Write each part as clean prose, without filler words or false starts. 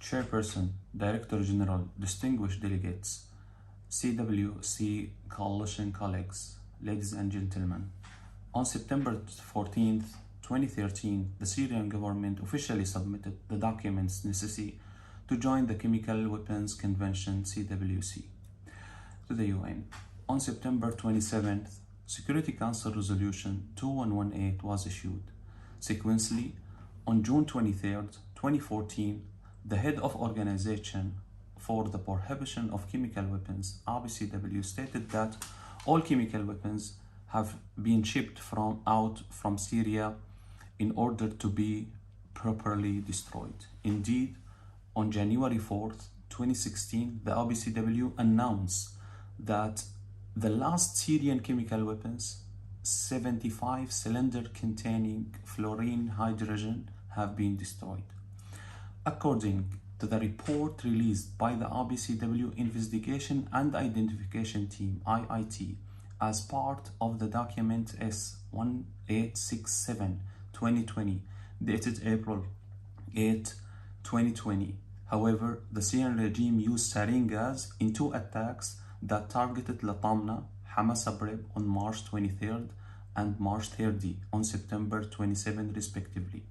Chairperson, Director General, distinguished delegates, CWC coalition colleagues, ladies and gentlemen. On September 14th, 2013, the Syrian government officially submitted the documents necessary to join the Chemical Weapons Convention (CWC) to the UN. On September 27th, Security Council Resolution 2118 was issued. Sequentially, on June 23rd, 2014, the head of Organization for the Prohibition of Chemical Weapons, OPCW, stated that all chemical weapons have been shipped out from Syria in order to be properly destroyed. Indeed, on January 4th, 2016, the OPCW announced that the last Syrian chemical weapons, 75 cylinders containing fluorine hydrogen, have been destroyed. According to the report released by the OPCW Investigation and Identification Team, IIT, as part of the document S1867-2020, dated April 8, 2020. However, the Syrian regime used sarin gas in two attacks that targeted Latamna, Hama Sabreb on March 23rd and March 30 on September 27 respectively.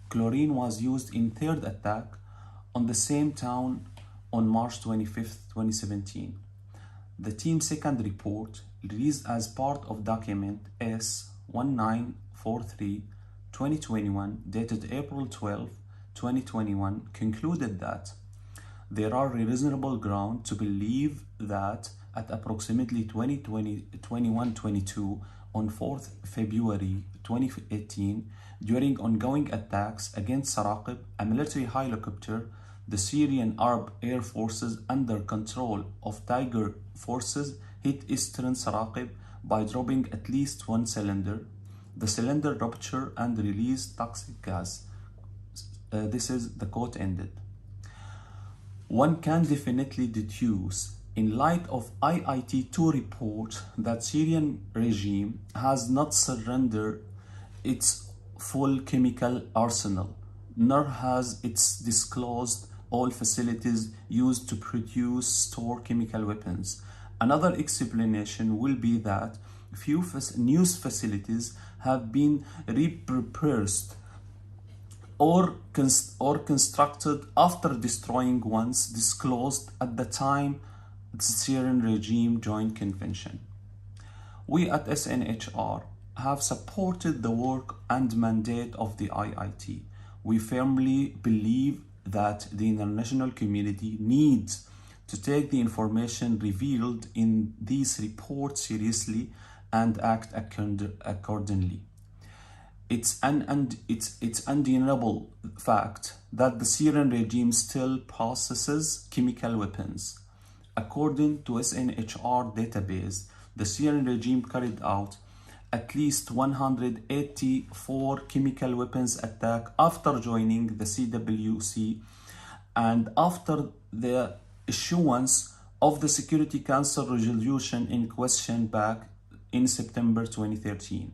Chlorine was used in third attack on the same town on March 25th, 2017. The team's second report, released as part of document S1943-2021, dated April 12, 2021, concluded that there are reasonable ground to believe that at approximately 21:22 on 4th February 2018, during ongoing attacks against Saraqib, a military helicopter, the Syrian Arab Air Forces under control of Tiger forces hit eastern Saraqib by dropping at least one cylinder. The cylinder ruptured and released toxic gas. This is the quote ended. One can definitely deduce, in light of IIT2 report, that Syrian regime has not surrendered its full chemical arsenal, nor has it disclosed all facilities used to produce, store chemical weapons. Another explanation will be that few news facilities have been repurposed or constructed after destroying ones disclosed at the time the Syrian regime joined convention. We at SNHR have supported the work and mandate of the IIT. We firmly believe that the international community needs to take the information revealed in these reports seriously and act accordingly. It's undeniable fact that the Syrian regime still possesses chemical weapons. According to SNHR database, the Syrian regime carried out at least 184 chemical weapons attacks after joining the CWC and after the issuance of the Security Council resolution in question back in September 2013.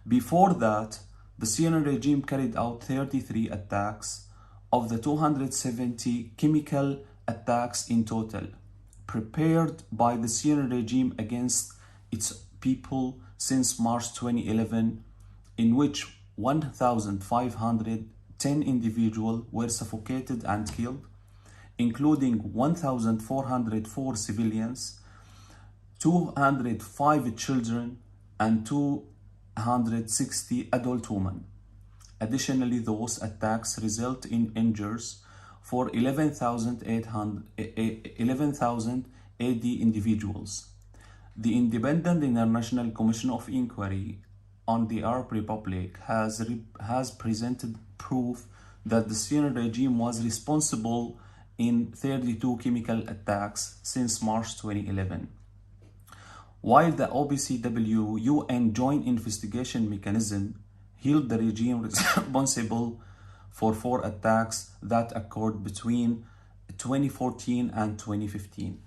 Before that, the Syrian regime carried out 33 attacks of the 270 chemical attacks in total, prepared by the Syrian regime against its people since March 2011, in which 1,510 individuals were suffocated and killed, including 1,404 civilians, 205 children, and 260 adult women. Additionally, those attacks result in injuries for 11,080 individuals. The Independent International Commission of Inquiry on the Arab Republic has presented proof that the Syrian regime was responsible in 32 chemical attacks since March 2011. While the OPCW UN Joint Investigation Mechanism held the regime responsible for 4 attacks that occurred between 2014 and 2015.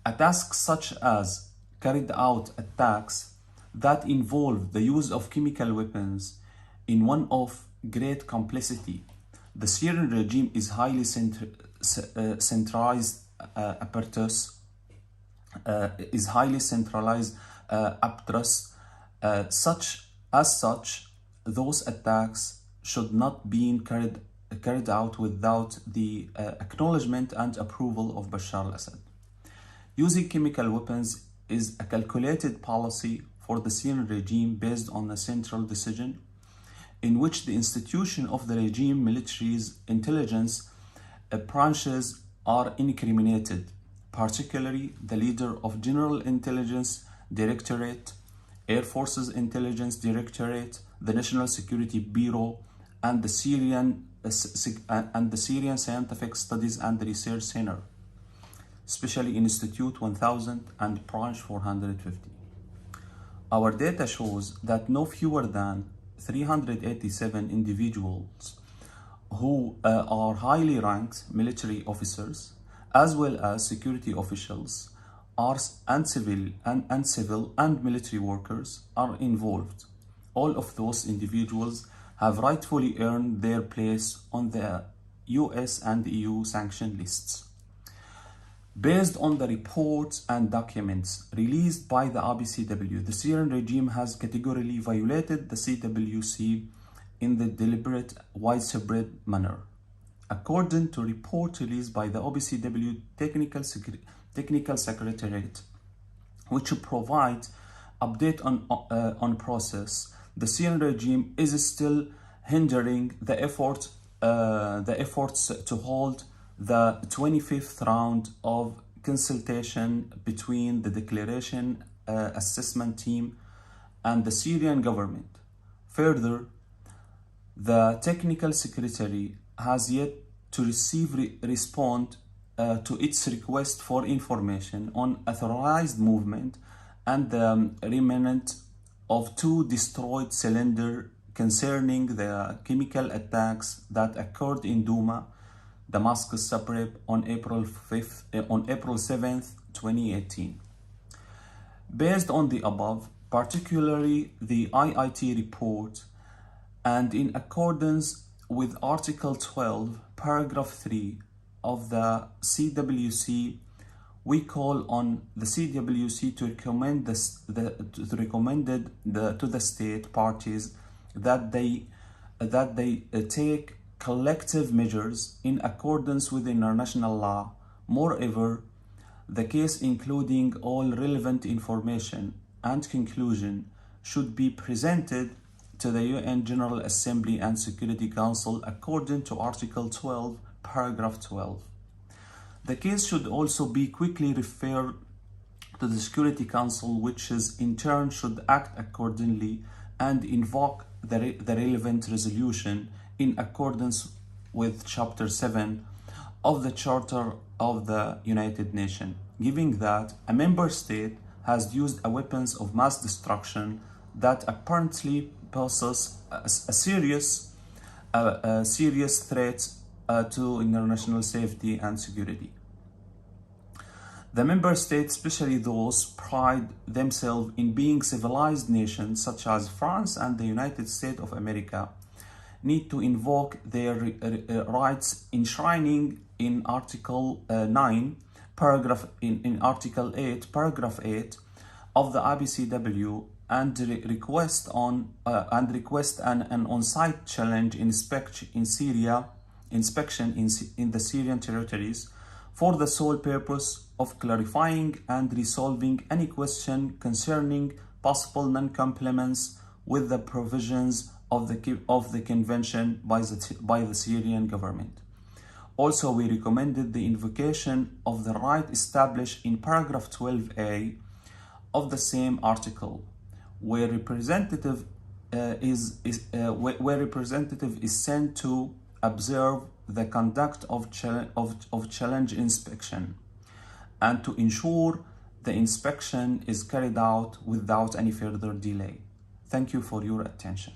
Attacks such as carried out attacks that involve the use of chemical weapons in one of great complexity. The Syrian regime is highly centralized apparatus, such, those attacks should not be carried out without the acknowledgement and approval of Bashar al-Assad. Using chemical weapons is a calculated policy for the Syrian regime based on a central decision in which the institution of the regime military's intelligence branches are incriminated, particularly the leader of General Intelligence Directorate, Air Forces Intelligence Directorate, the National Security Bureau, and the Syrian Scientific Studies and Research Center, especially Institute 1000 and Branch 450. Our data shows that no fewer than 387 individuals who are highly ranked military officers, as well as security officials, and civil and military workers are involved. All of those individuals have rightfully earned their place on the US and EU sanction lists. Based on the reports and documents released by the OPCW, the Syrian regime has categorically violated the CWC in the deliberate, widespread manner. According to report released by the OPCW Technical Secretariat, which provide update on process, the Syrian regime is still hindering the efforts to hold the 25th round of consultation between the Declaration Assessment Team and the Syrian government. Further, the Technical Secretary has yet to respond to its request for information on authorized movement and the remnant of 2 destroyed cylinders concerning the chemical attacks that occurred in Douma, Damascus suburb on April 7th, 2018. Based on the above, particularly the IIT report, and in accordance with Article 12, Paragraph 3 of the CWC, we call on the CWC to recommend to the state parties that they take collective measures in accordance with international law. Moreover, the case, including all relevant information and conclusion, should be presented to the UN General Assembly and Security Council according to Article 12, Paragraph 12. The case should also be quickly referred to the Security Council, which in turn should act accordingly and invoke the relevant resolution in accordance with Chapter 7 of the Charter of the United Nations, giving that a member state has used weapons of mass destruction that apparently poses a serious threat to international safety and security. The member states, especially those pride themselves in being civilized nations such as France and the United States of America, need to invoke their rights enshrining in Article 9, in Article 8, Paragraph 8 of the OPCW, and request an on-site challenge inspection in the Syrian territories for the sole purpose of clarifying and resolving any question concerning possible non-compliance with the provisions of the convention by the Syrian government. Also, we recommended the invocation of the right established in paragraph 12A of the same article, where representative is sent to observe the conduct of challenge inspection and to ensure the inspection is carried out without any further delay. Thank you for your attention.